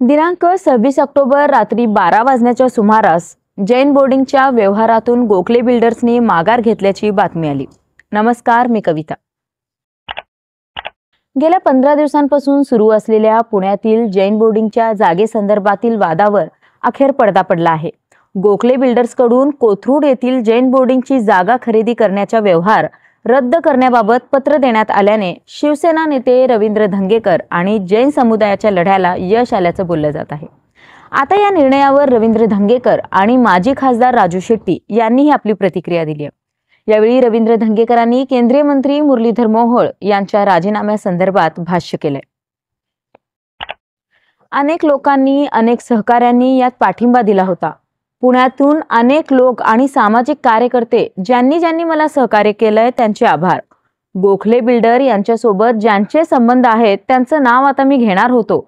दिनांक 26 ऑक्टोबर रात्री 12 वाजण्याच्या सुमारास जैन बोर्डिंगच्या व्यवहारातून गोखले बिल्डर्सनी माघार घेतल्याची बातमी आली। नमस्कार, मी कविता। गेल्या 15 दिवसांपासून सुरू असलेल्या पुण्यातील जैन बोर्डिंगच्या जागेसंदर्भातील वादावर अखेर पडदा पडला आहे। गोखले बिल्डर्सकडून कोथरूड येथील जैन बोर्डिंगची जागा खरेदी करण्याचा व्यवहार रद्द करण्याबाबत पत्र देण्यात आल्याने शिवसेना नेते रवींद्र धंगेकर आणि जैन समुदायाच्या लढ्याला यश आल्याचं बोललं जात आहे। आता या निर्णयावर रवींद्र धंगेकर आणि माजी खासदार राजू शेट्टी यांनीही आपली प्रतिक्रिया दिली आहे। यावेळी रवींद्र धंगेकरांनी केंद्रीय मंत्री मुरलीधर मोहोळ यांच्या राजीनाम्यासंदर्भात भाष्य केले। अनेक लोकांनी, अनेक सहकाऱ्यांनी यात पाठिंबा दिला होता। पुण्यातून अनेक लोक आणि सामाजिक कार्यकर्ते ज्यांनी मला सहकार्य केलंय त्यांचे आभार। गोखले बिल्डर यांच्यासोबत ज्यांचे संबंध आहेत त्यांचं नाव आता मी घेणार होतो,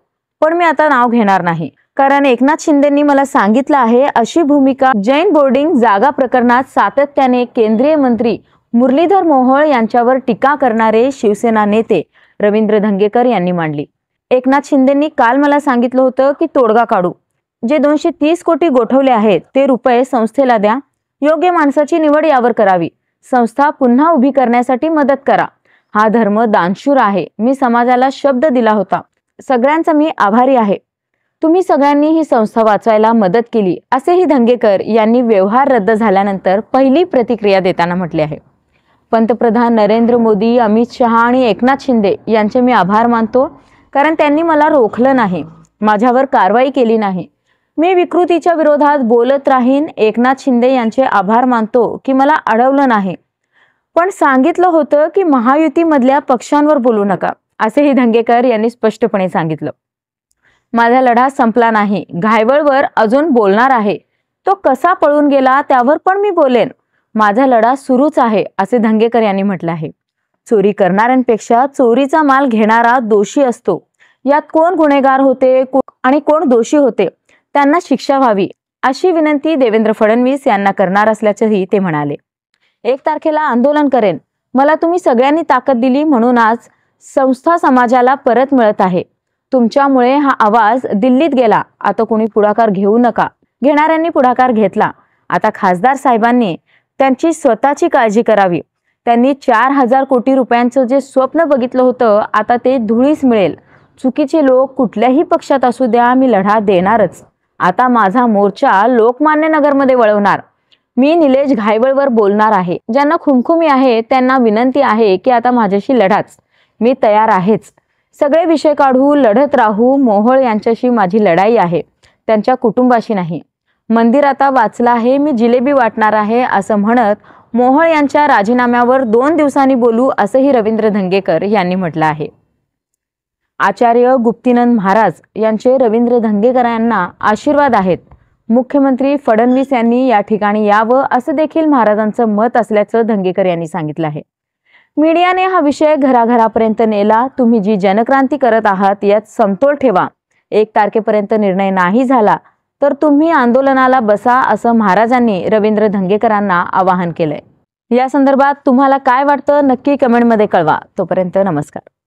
पण मी आता नाव घेणार नाही, कारण एकनाथ शिंदेंनी मला सांगितलं आहे अशी भूमिका जैन बोर्डिंग जागा प्रकरणात सातत्याने केंद्रीय मंत्री मुरलीधर मोहोळ यांच्यावर टीका करणारे शिवसेना नेते रवींद्र धंगेकर यांनी मांडली। एकनाथ शिंदेंनी काल मला सांगितलं होतं की तोडगा काढू, जे 230 कोटी गोठवले आहेत ते रुपये संस्थेला द्या, योग्य माणसाची निवड यावर करावी, संस्था पुन्हा उभी करण्यासाठी मदत करा, हा धर्म दानशूर आहे, मी समाजाला शब्द दिला होता, सगळ्यांचा मी आभारी आहे, तुम्ही सगळ्यांनी ही संस्था वाचवायला मदत केली, असेही धंगेकर यांनी व्यवहार रद्द झाल्यानंतर पहिली प्रतिक्रिया देताना म्हटले आहे। पंतप्रधान नरेंद्र मोदी, अमित शहा आणि एकनाथ शिंदे यांचे मी आभार मानतो, कारण त्यांनी मला रोखलं नाही, माझ्यावर कारवाई केली नाही, मी विकृतीच्या विरोधात बोलत राहीन। एकनाथ शिंदे यांचे आभार मानतो की मला अडवलं नाही, पण सांगितलं होतं की महायुतीमधल्या पक्षांवर बोलू नका, असेही धंगेकर यांनी स्पष्टपणे सांगितलं। माझा लढा संपला नाही, घायवळवर अजून बोलणार आहे, तो कसा पळून गेला त्यावर पण मी बोलेन, माझा लढा सुरूच आहे, असे धंगेकर यांनी म्हटलं आहे। चोरी करणाऱ्यांपेक्षा चोरीचा माल घेणारा दोषी असतो, यात कोण गुन्हेगार होते आणि कोण दोषी होते त्यांना शिक्षा व्हावी, अशी विनंती देवेंद्र फडणवीस यांना करणार असल्याचंही ते म्हणाले। 1 तारखेला आंदोलन करेन, मला तुम्ही सगळ्यांनी ताकद दिली म्हणून आज संस्था समाजाला परत मिळत आहे, तुमच्यामुळे हा आवाज दिल्लीत गेला, आता कोणी पुढाकार घेऊ नका, घेणाऱ्यांनी पुढाकार घेतला, आता खासदार साहेबांनी त्यांची स्वतःची काळजी करावी, त्यांनी 4000 कोटी रुपयांचं जे स्वप्न बघितलं होतं आता ते धुळीस मिळेल, चुकीचे लोक कुठल्याही पक्षात असू द्या, मी लढा देणारच, आता माझा मोर्चा लोकमान्य नगरमध्ये वळवणार, मी निलेश घायवळवर बोलणार आहे, ज्यांना खुमखुमी आहे त्यांना विनंती आहे की आता माझ्याशी लढाच, मी तयार आहेच, सगळे विषय काढू, लढत राहू, मोहोळ यांच्याशी माझी लढाई आहे, त्यांच्या कुटुंबाशी नाही, मंदिर आता वाचलं आहे, मी जिलेबी वाटणार आहे, असं म्हणत मोहोळ यांच्या राजीनाम्यावर 2 दिवसांनी बोलू, असंही रवींद्र धंगेकर यांनी म्हटलं आहे। आचार्य गुप्तीनंद महाराज यांचे रवींद्र धंगेकर यांना आशीर्वाद आहेत, मुख्यमंत्री फडणवीस यांनी या ठिकाणी यावं असं देखील महाराजांचं मत असल्याचं धंगेकर यांनी सांगितलं आहे। मीडियाने हा विषय घराघरापर्यंत नेला, तुम्ही जी जनक्रांती करत आहात यात समतोल ठेवा, 1 तारखेपर्यंत निर्णय नाही झाला तर तुम्ही आंदोलनाला बसा, असं महाराजांनी रवींद्र धंगेकरांना आवाहन केलंय। या संदर्भात तुम्हाला काय वाटतं नक्की कमेंटमध्ये कळवा। तोपर्यंत नमस्कार।